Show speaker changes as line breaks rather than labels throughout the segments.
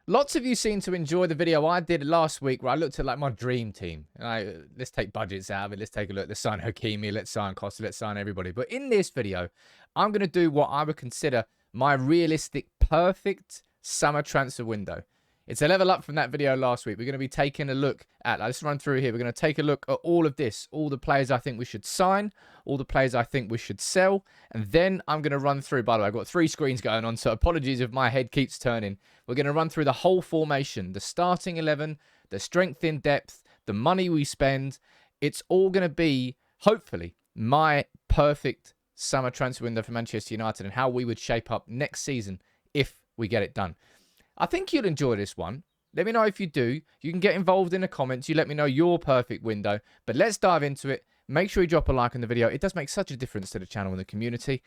Lots of you seem to enjoy the video I did last week where I looked at like my dream team. Let's take budgets out of it. Let's take a look. Let's sign Hakimi. Let's sign Costa. Let's sign everybody. But in this video, I'm going to do what I would consider my realistic, perfect summer transfer window. It's a level up from that video last week. We're going to be taking a look at, let's run through here. We're going to take a look at all of this, all the players I think we should sign, all the players I think we should sell. And then I'm going to run through, by the way, I've got 3 screens going on, so apologies if my head keeps turning. We're going to run through the whole formation, the starting 11, the strength in depth, the money we spend. It's all going to be, hopefully, my perfect summer transfer window for Manchester United and how we would shape up next season if we get it done. I think you'll enjoy this one. Let me know if you do. You can get involved in the comments. You let me know your perfect window. But let's dive into it. Make sure you drop a like on the video. It does make such a difference to the channel and the community.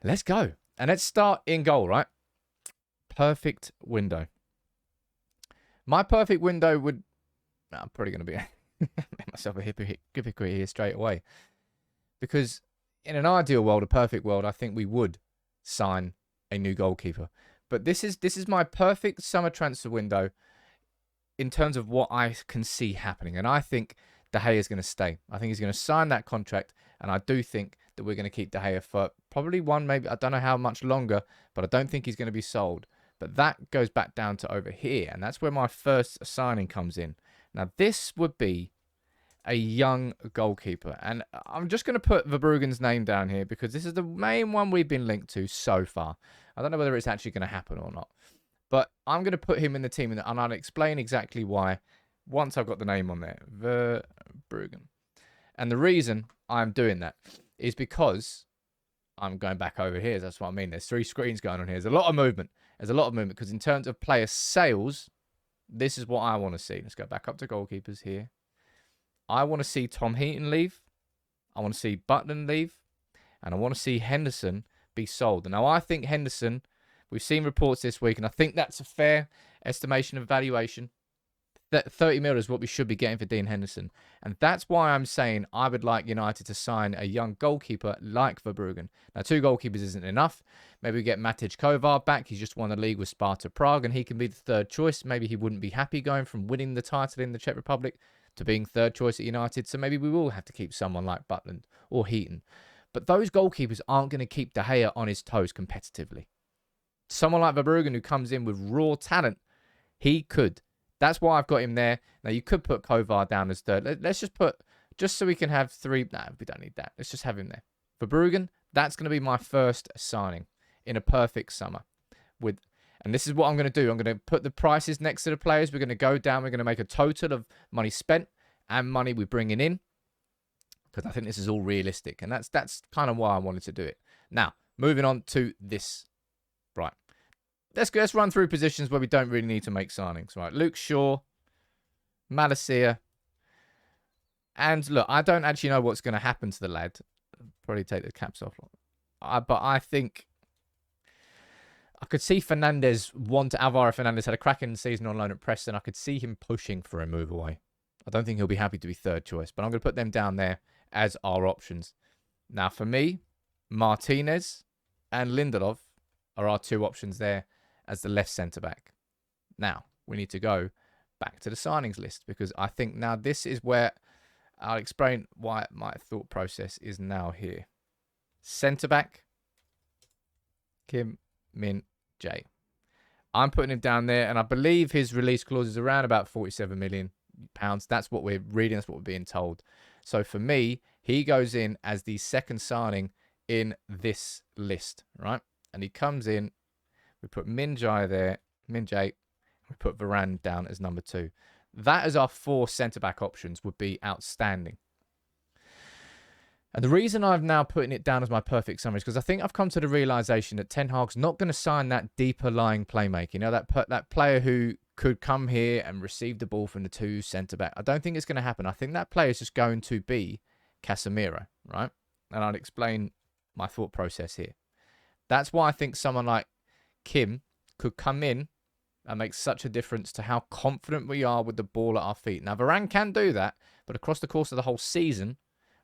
Let's go. And let's start in goal, right? Perfect window. My perfect window would... I'm probably going to be... make myself a hypocrite here straight away. Because in an ideal world, a perfect world, I think we would sign a new goalkeeper. But this is my perfect summer transfer window in terms of what I can see happening. And I think De Gea is going to stay. I think he's going to sign that contract. And I do think that we're going to keep De Gea for probably maybe, I don't know how much longer, but I don't think he's going to be sold. But that goes back down to over here. And that's where my first signing comes in. Now, this would be a young goalkeeper. And I'm just going to put Verbruggen's name down here because this is the main one we've been linked to so far. I don't know whether it's actually going to happen or not. But I'm going to put him in the team and I'll explain exactly why once I've got the name on there. Verbruggen. And the reason I'm doing that is because I'm going back over here. That's what I mean. There's 3 screens going on here. There's a lot of movement. There's a lot of movement because in terms of player sales, this is what I want to see. Let's go back up to goalkeepers here. I want to see Tom Heaton leave. I want to see Butland leave. And I want to see Henderson be sold. And now I think Henderson, we've seen reports this week, and I think that's a fair estimation of valuation. That 30 mil is what we should be getting for Dean Henderson. And that's why I'm saying I would like United to sign a young goalkeeper like Verbruggen. Now, 2 goalkeepers isn't enough. Maybe we get Matic Kovar back. He's just won the league with Sparta Prague, and he can be the 3rd choice. Maybe he wouldn't be happy going from winning the title in the Czech Republic to being 3rd choice at United. So maybe we will have to keep someone like Butland or Heaton. But those goalkeepers aren't going to keep De Gea on his toes competitively. Someone like Verbruggen who comes in with raw talent, he could. That's why I've got him there. Now, you could put Kovar down as 3rd. Let's just put, just so we can have 3. No, we don't need that. Let's just have him there. Verbruggen, that's going to be my first signing in a perfect summer. And this is what I'm going to do. I'm going to put the prices next to the players. We're going to go down. We're going to make a total of money spent and money we're bringing in. Because I think this is all realistic. And that's kind of why I wanted to do it. Now, moving on to this. Right. Let's run through positions where we don't really need to make signings. Right. Luke Shaw. Malacia. And look, I don't actually know what's going to happen to the lad. I'll probably take the caps off. But I think I could see Alvaro Fernandez had a cracking season on loan at Preston. I could see him pushing for a move away. I don't think he'll be happy to be 3rd choice. But I'm going to put them down there as our options. Now, for me, Martinez and Lindelof are our 2 options there as the left centre-back. Now, we need to go back to the signings list because I think now this is where I'll explain why my thought process is now here. Centre-back, Kim Min Jae. I'm putting him down there, and I believe his release clause is around about £47 million. That's what we're reading. That's what we're being told. So for me, he goes in as the 2nd signing in this list, right? And he comes in. We put Min Jae there. Min Jae. We put Varane down as number 2. That is our 4 centre-back options would be outstanding. And the reason I've now putting it down as my perfect summary is because I think I've come to the realisation that Ten Hag's not going to sign that deeper lying playmaker. You know, that player who could come here and receive the ball from the 2 centre-back. I don't think it's going to happen. I think that player is just going to be Casemiro, right? And I'll explain my thought process here. That's why I think someone like Kim could come in and make such a difference to how confident we are with the ball at our feet. Now, Varane can do that, but across the course of the whole season,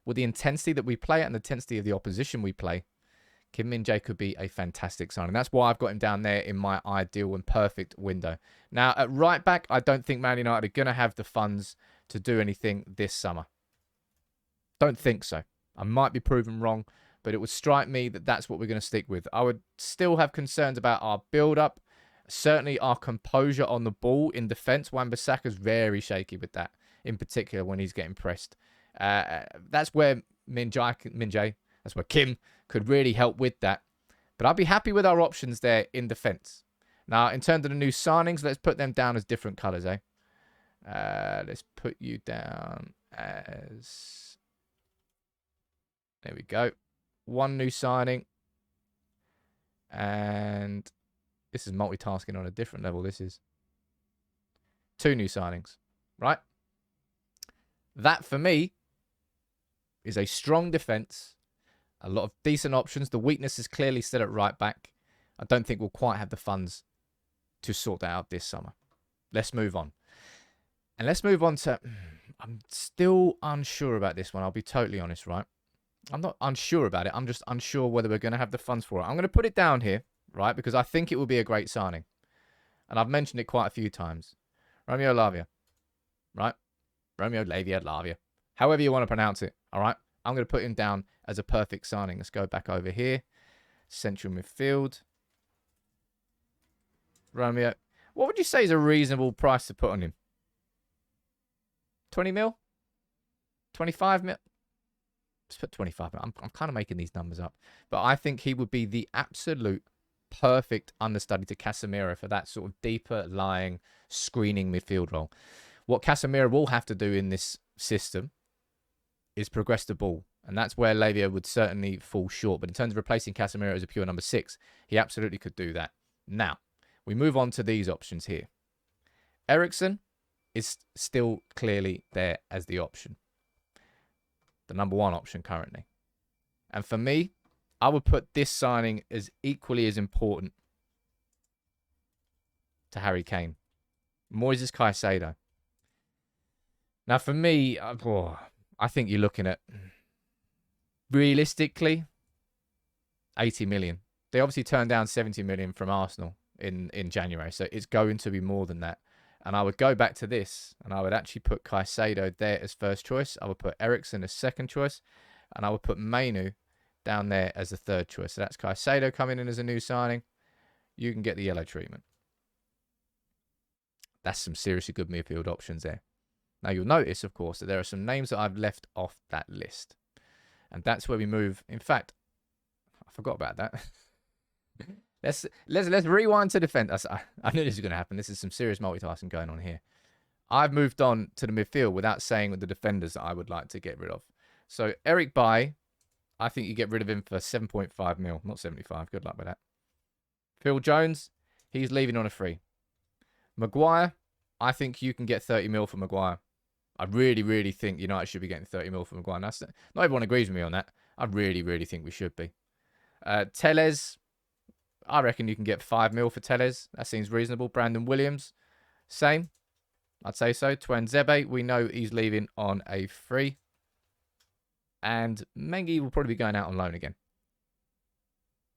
with the intensity that we play and the intensity of the opposition we play, Kim Min-jae could be a fantastic signing. That's why I've got him down there in my ideal and perfect window. Now, at right back, I don't think Man United are going to have the funds to do anything this summer. Don't think so. I might be proven wrong, but it would strike me that that's what we're going to stick with. I would still have concerns about our build-up. Certainly our composure on the ball in defence. Wan-Bissaka's very shaky with that, in particular when he's getting pressed. That's where Min-jae, that's where Kim could really help with that. But I'd be happy with our options there in defence. Now, in terms of the new signings, let's put them down as different colours, eh? Let's put you down as... There we go. One new signing. And this is multitasking on a different level. This is 2 new signings, right? That, for me, is a strong defence. A lot of decent options. The weakness is clearly still at right back. I don't think we'll quite have the funds to sort that out this summer. Let's move on. And let's move on to... I'm still unsure about this one. I'll be totally honest, right? I'm not unsure about it. I'm just unsure whether we're going to have the funds for it. I'm going to put it down here, right? Because I think it will be a great signing. And I've mentioned it quite a few times. Romeo Lavia, right? Romeo Lavia. However you want to pronounce it, all right? I'm going to put him down as a perfect signing. Let's go back over here. Central midfield. Romeo. What would you say is a reasonable price to put on him? 20 mil? 25 mil? Let's put 25 mil. I'm kind of making these numbers up. But I think he would be the absolute perfect understudy to Casemiro for that sort of deeper lying screening midfield role. What Casemiro will have to do in this system is progress the ball. And that's where Lavia would certainly fall short. But in terms of replacing Casemiro as a pure number 6, he absolutely could do that. Now, we move on to these options here. Eriksen is still clearly there as the option. The number 1 option currently. And for me, I would put this signing as equally as important to Harry Kane. Moises Caicedo. Now, for me, I think you're looking at, realistically, 80 million. They obviously turned down 70 million from Arsenal in January, so it's going to be more than that. And I would go back to this, and I would actually put Caicedo there as first choice. I would put Eriksen as second choice, and I would put Mainu down there as the third choice. So that's Caicedo coming in as a new signing. You can get the yellow treatment. That's some seriously good midfield options there. Now, you'll notice, of course, that there are some names that I've left off that list. And that's where we move. In fact, I forgot about that. Let's rewind to defense. I knew this was going to happen. This is some serious multitasking going on here. I've moved on to the midfield without saying the defenders that I would like to get rid of. So, Erik Bailly, I think you get rid of him for 7.5 mil, not 75. Good luck with that. Phil Jones, he's leaving on a free. Maguire, I think you can get 30 mil for Maguire. I really, really think United should be getting 30 mil for Maguire. Not everyone agrees with me on that. I really, really think we should be. Telles, I reckon you can get 5 mil for Telles. That seems reasonable. Brandon Williams, same. I'd say so. Tuanzebe, we know he's leaving on a free. And Mengi will probably be going out on loan again.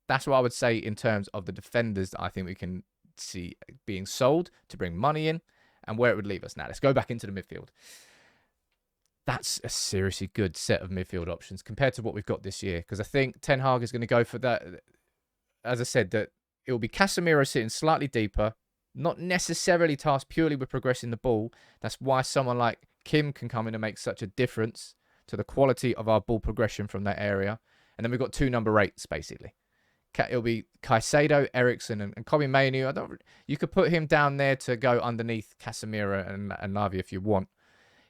That's what I would say in terms of the defenders that I think we can see being sold to bring money in and where it would leave us. Now, let's go back into the midfield. That's a seriously good set of midfield options compared to what we've got this year. Because I think Ten Hag is going to go for that. As I said, that it will be Casemiro sitting slightly deeper, not necessarily tasked purely with progressing the ball. That's why someone like Kim can come in and make such a difference to the quality of our ball progression from that area. And then we've got 2 number 8s, basically. It'll be Caicedo, Eriksen, and Kobe Mainu. You could put him down there to go underneath Casemiro and Lavia if you want.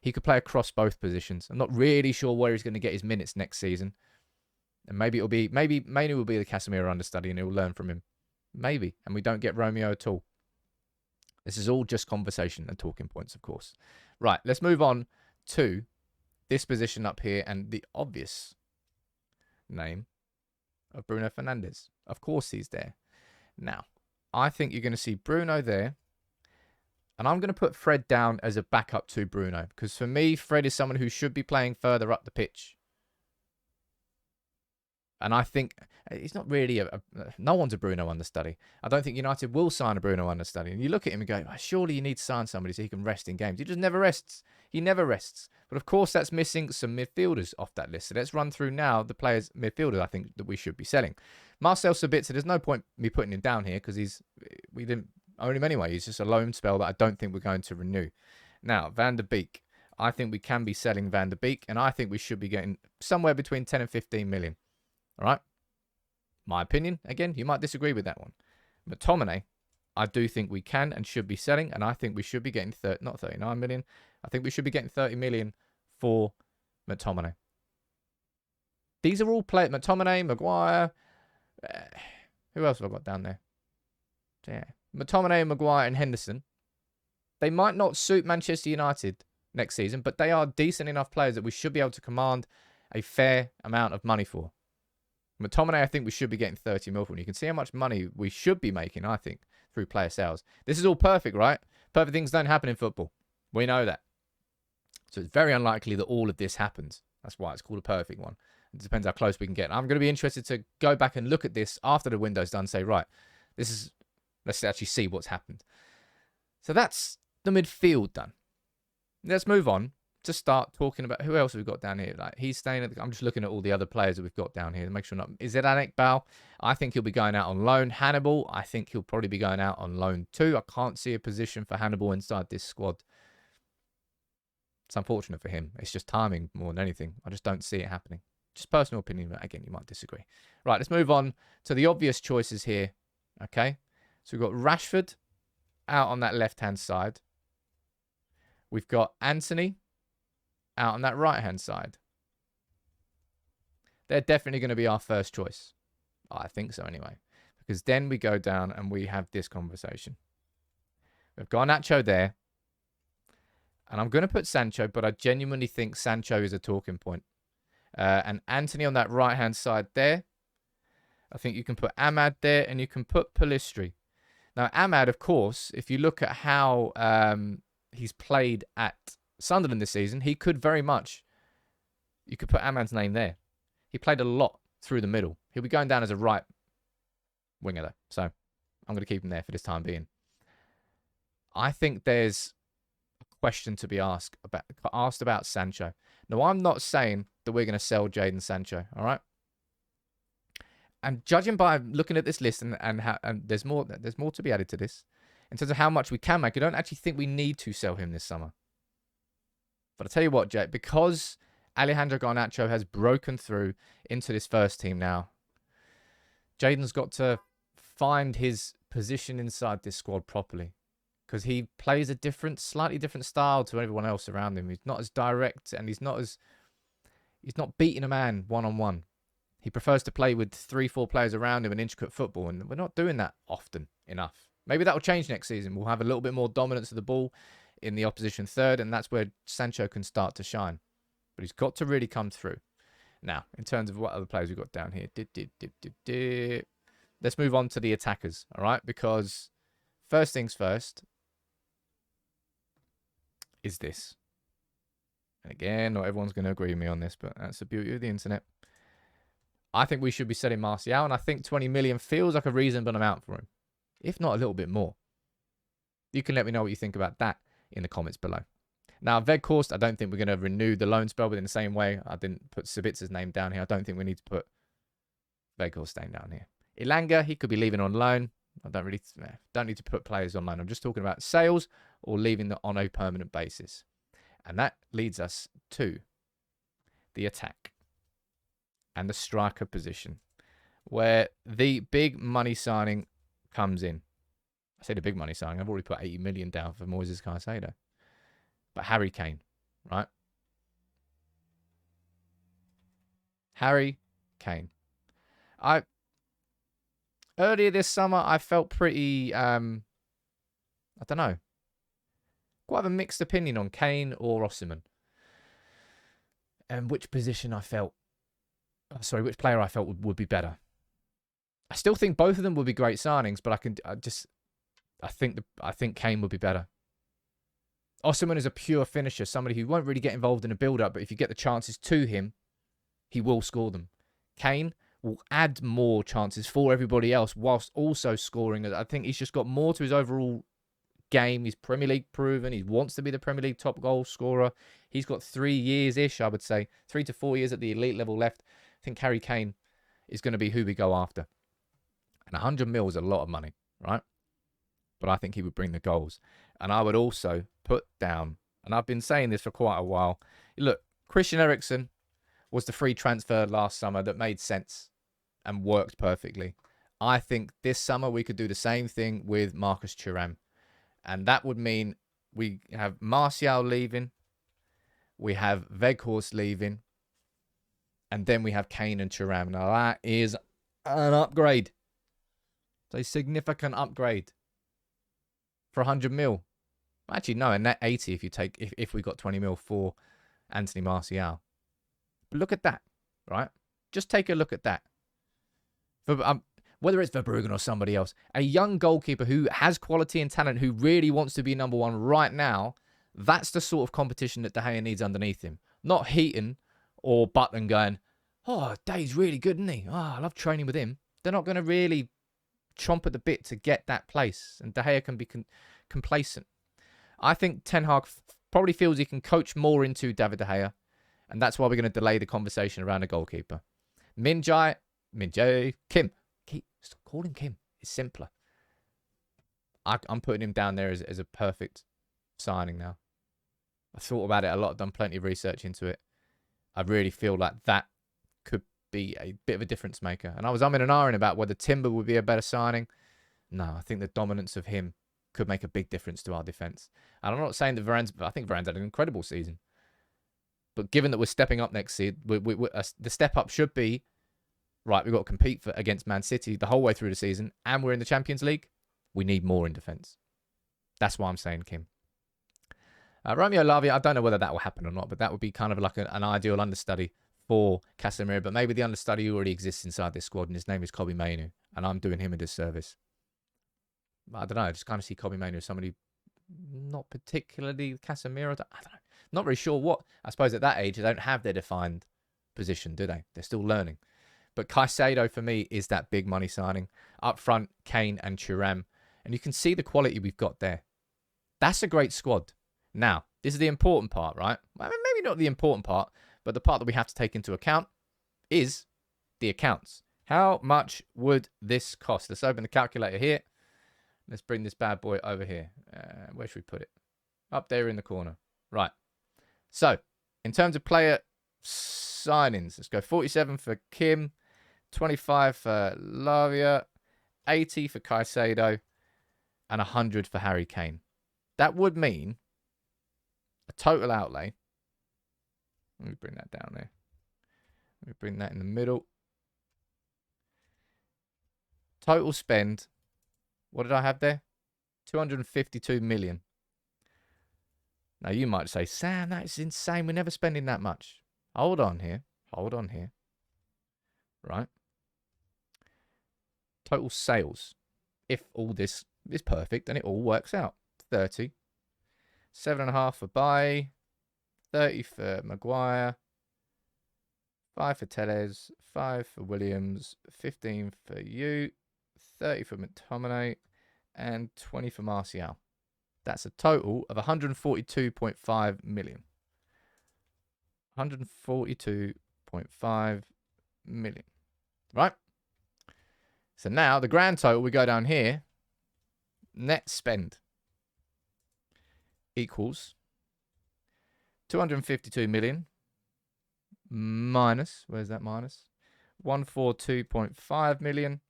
He could play across both positions. I'm not really sure where he's going to get his minutes next season. And maybe Mainu will be the Casemiro understudy and he'll learn from him. Maybe. And we don't get Romeo at all. This is all just conversation and talking points, of course. Right, let's move on to this position up here and the obvious name of Bruno Fernandes. Of course he's there. Now, I think you're going to see Bruno there. And I'm going to put Fred down as a backup to Bruno. Because for me, Fred is someone who should be playing further up the pitch. And I think He's not really no one's a Bruno understudy. I don't think United will sign a Bruno understudy. And you look at him and go, oh, surely you need to sign somebody so he can rest in games. He just never rests. He never rests. But of course, that's missing some midfielders off that list. So let's run through now the players, midfielders, I think that we should be selling. Marcel Sabitzer, there's no point me putting him down here because we didn't own him anyway. He's just a loan spell that I don't think we're going to renew. Now, Van der Beek. I think we can be selling Van der Beek, and I think we should be getting somewhere between 10 and 15 million. All right? My opinion. Again, you might disagree with that one. McTominay, I do think we can and should be selling, and I think we should be getting not 39 million. I think we should be getting 30 million for McTominay. These are all players. McTominay, Maguire. Who else have I got down there? Yeah. McTominay, Maguire, and Henderson. They might not suit Manchester United next season, but they are decent enough players that we should be able to command a fair amount of money for. McTominay, I think we should be getting 30 mil for. You can see how much money we should be making, I think, through player sales. This is all perfect, right? Perfect things don't happen in football. We know that. So it's very unlikely that all of this happens. That's why it's called a perfect one. It depends how close we can get. I'm going to be interested to go back and look at this after the window's done and say, right, let's actually see what's happened. So that's the midfield done. Let's move on to start talking about who else we've got down here. Like he's staying at I'm just looking at all the other players that we've got down here to make sure not. Is it Anik Bal? I think he'll be going out on loan. Hannibal, I think he'll probably be going out on loan too. I can't see a position for Hannibal inside this squad. It's unfortunate for him. It's just timing more than anything. I just don't see it happening. Just personal opinion, but again, you might disagree. Right, let's move on to the obvious choices here. Okay, so we've got Rashford out on that left-hand side. We've got Anthony out on that right-hand side. They're definitely going to be our first choice. I think so anyway. Because then we go down and we have this conversation. We've got Nacho there. And I'm going to put Sancho, but I genuinely think Sancho is a talking point. And Anthony on that right-hand side there. I think you can put Ahmad there and you can put Pellistri. Now, Ahmad, of course, if you look at how he's played at Sunderland this season, he could very much, you could put Ahmad's name there. He played a lot through the middle. He'll be going down as a right winger though. So I'm going to keep him there for this time being. I think there's a question to be asked about Sancho. Now, I'm not saying that we're going to sell Jadon Sancho, all right? And judging by looking at this list and there's more to be added to this, in terms of how much we can make, I don't actually think we need to sell him this summer. But I'll tell you what, Jay, because Alejandro Garnacho has broken through into this first team now, Jadon's got to find his position inside this squad properly. Because he plays a slightly different style to everyone else around him. He's not as direct and he's not beating a man one-on-one. He prefers to play with 3-4 players around him and intricate football, and we're not doing that often enough. Maybe that will change next season. We'll have a little bit more dominance of the ball in the opposition third, and that's where Sancho can start to shine. But he's got to really come through. Now, in terms of what other players we've got down here, let's move on to the attackers, all right? Because first things first is this. And again, not everyone's going to agree with me on this, but that's the beauty of the internet. I think we should be selling Martial, and I think 20 million feels like a reasonable amount for him, if not a little bit more. You can let me know what you think about that in the comments below. Now, Weghorst, I don't think we're going to renew the loan spell, but in the same way, I didn't put Sabitzer's name down here. I don't think we need to put Weghorst's name down here. Ilanga, he could be leaving on loan. I don't need to put players on loan. I'm just talking about sales or leaving them on a permanent basis. And that leads us to the attack and the striker position, where the big money signing comes in. I say the big money signing. I've already put 80 million down for Moises Caicedo. But Harry Kane, right? Harry Kane. Earlier this summer, I felt pretty, I don't know, quite a mixed opinion on Kane or Osimhen. And which position I felt, which player I felt would be better. I still think both of them would be great signings, but I think Kane would be better. Osimhen is a pure finisher, somebody who won't really get involved in a build-up, but if you get the chances to him, he will score them. Kane will add more chances for everybody else whilst also scoring. I think he's just got more to his overall game. He's Premier League proven. He wants to be the Premier League top goal scorer. He's got 3 years-ish, I would say. 3 to 4 years at the elite level left. I think Harry Kane is going to be who we go after. And 100 mil is a lot of money, right? But I think he would bring the goals. And I would also put down, and I've been saying this for quite a while, look, Christian Eriksen was the free transfer last summer that made sense and worked perfectly. I think this summer we could do the same thing with Marcus Thuram. And that would mean we have Martial leaving, we have Weghorst leaving, and then we have Kane and Thuram. Now that is an upgrade. It's a significant upgrade for 100 mil. Actually, no, a net 80 if you take if we got 20 mil for Anthony Martial. But look at that, right? Just take a look at that. For, whether it's Verbruggen or somebody else, a young goalkeeper who has quality and talent, who really wants to be number one right now, that's the sort of competition that De Gea needs underneath him. Not Heaton or Button going, oh, Dave's really good, isn't he? Oh, I love training with him. They're not going to really chomp at the bit to get that place, and De Gea can be complacent. I think Ten Hag probably feels he can coach more into David De Gea, and that's why we're going to delay the conversation around a goalkeeper. Kim. Stop calling Kim. It's simpler. I'm putting him down there as a perfect signing now. I thought about it a lot, done plenty of research into it. I really feel like that could be a bit of a difference maker. And I was umming and ahhing about whether Timber would be a better signing. No, I think the dominance of him could make a big difference to our defence. And I'm not saying that I think Varane's had an incredible season. But given that we're stepping up next season, the step up should be, right, we've got to compete against Man City the whole way through the season, and we're in the Champions League. We need more in defence. That's why I'm saying Kim. Romeo Lavia, I don't know whether that will happen or not, but that would be kind of like an ideal understudy for Casemiro. But maybe the understudy already exists inside this squad, and his name is Kobbie Mainoo, and I'm doing him a disservice. I don't know. I just kind of see Kobbie Mainoo as somebody not particularly Casemiro. I don't know. Not really sure what. I suppose at that age, they don't have their defined position, do they? They're still learning. But Caicedo, for me, is that big money signing. Up front, Kane and Thuram. And you can see the quality we've got there. That's a great squad. Now, this is the important part, right? Well, maybe not the important part, but the part that we have to take into account is the accounts. How much would this cost? Let's open the calculator here. Let's bring this bad boy over here. Where should we put it? Up there in the corner. Right. So, in terms of player signings, let's go 47 for Kim, 25 for Lavia, 80 for Caicedo, and 100 for Harry Kane. That would mean a total outlay. Let me bring that down there. Let me bring that in the middle. Total spend. What did I have there? 252 million. Now, you might say, Sam, that is insane. We're never spending that much. Hold on here. Hold on here. Right. Total sales. If all this is perfect and it all works out. 30. 7.5 for Bailly. 30 for Maguire. 5 for Tellez. 5 for Williams. 15 for you. 30 for McTominay. And 20 for Martial. That's a total of 142.5 million. 142.5 million. Right? So now the grand total, we go down here. Net spend equals 252 million minus, where's that minus? 142.5 million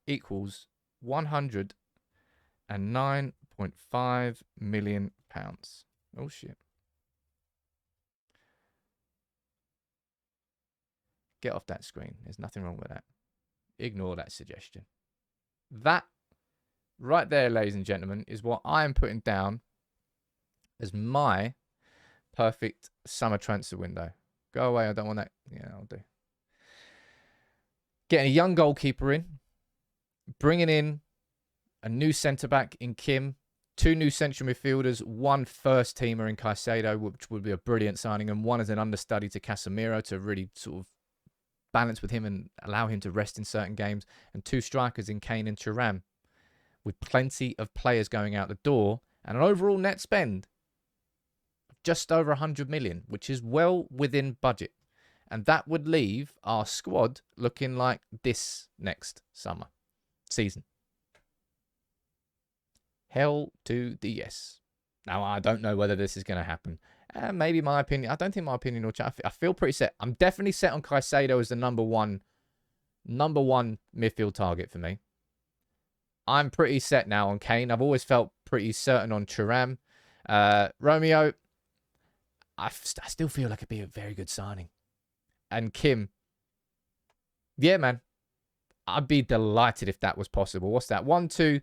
equals 109.5 million pounds. Oh shit. Get off that screen. There's nothing wrong with that. Ignore that suggestion. That right there, ladies and gentlemen, is what I am putting down as my perfect summer transfer window. Go away. I don't want that. Yeah, I'll do. Getting a young goalkeeper in. Bringing in a new centre-back in Kim. 2 new central midfielders. 1 first-teamer in Caicedo, which would be a brilliant signing. And 1 as an understudy to Casemiro to really sort of balance with him and allow him to rest in certain games, and 2 strikers in Kane and Thuram, with plenty of players going out the door, and an overall net spend of just over 100 million, which is well within budget. And that would leave our squad looking like this next season. Hell to the yes. Now, I don't know whether this is going to happen. Maybe my opinion. I don't think my opinion will change. I feel pretty set. I'm definitely set on Caicedo as the number one midfield target for me. I'm pretty set now on Kane. I've always felt pretty certain on Thuram. Romeo, I still feel like it'd be a very good signing. And Kim, yeah, man, I'd be delighted if that was possible. What's that? 1, 2,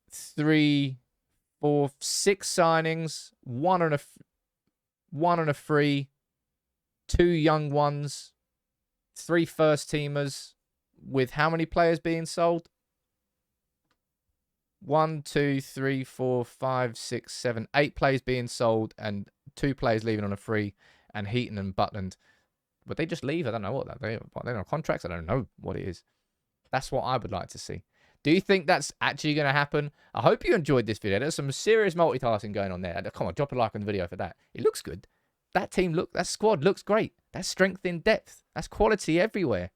3, 4, 6 signings, one on a free, 2 young ones, 3 first teamers, with how many players being sold? 1, 2, 3, 4, 5, 6, 7, 8 players being sold, and 2 players leaving on a free, and Heaton and Butland. Would they just leave? I don't know what they're on contracts. I don't know what it is. That's what I would like to see. Do you think that's actually going to happen? I hope you enjoyed this video. There's some serious multitasking going on there. Come on, drop a like on the video for that. It looks good. That squad looks great. That's strength in depth. That's quality everywhere.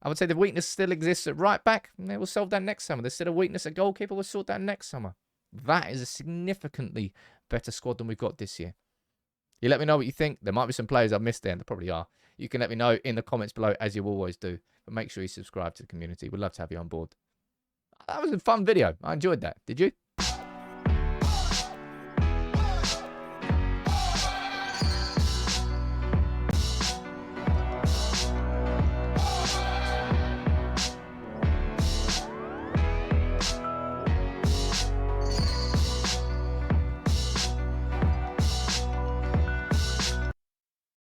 I would say the weakness still exists at right back. We'll solve that next summer. There's still a weakness at goalkeeper. We'll sort that next summer. That is a significantly better squad than we've got this year. You let me know what you think. There might be some players I've missed there, and there probably are. You can let me know in the comments below, as you always do. But make sure you subscribe to the community. We'd love to have you on board. That was a fun video. I enjoyed that. Did you?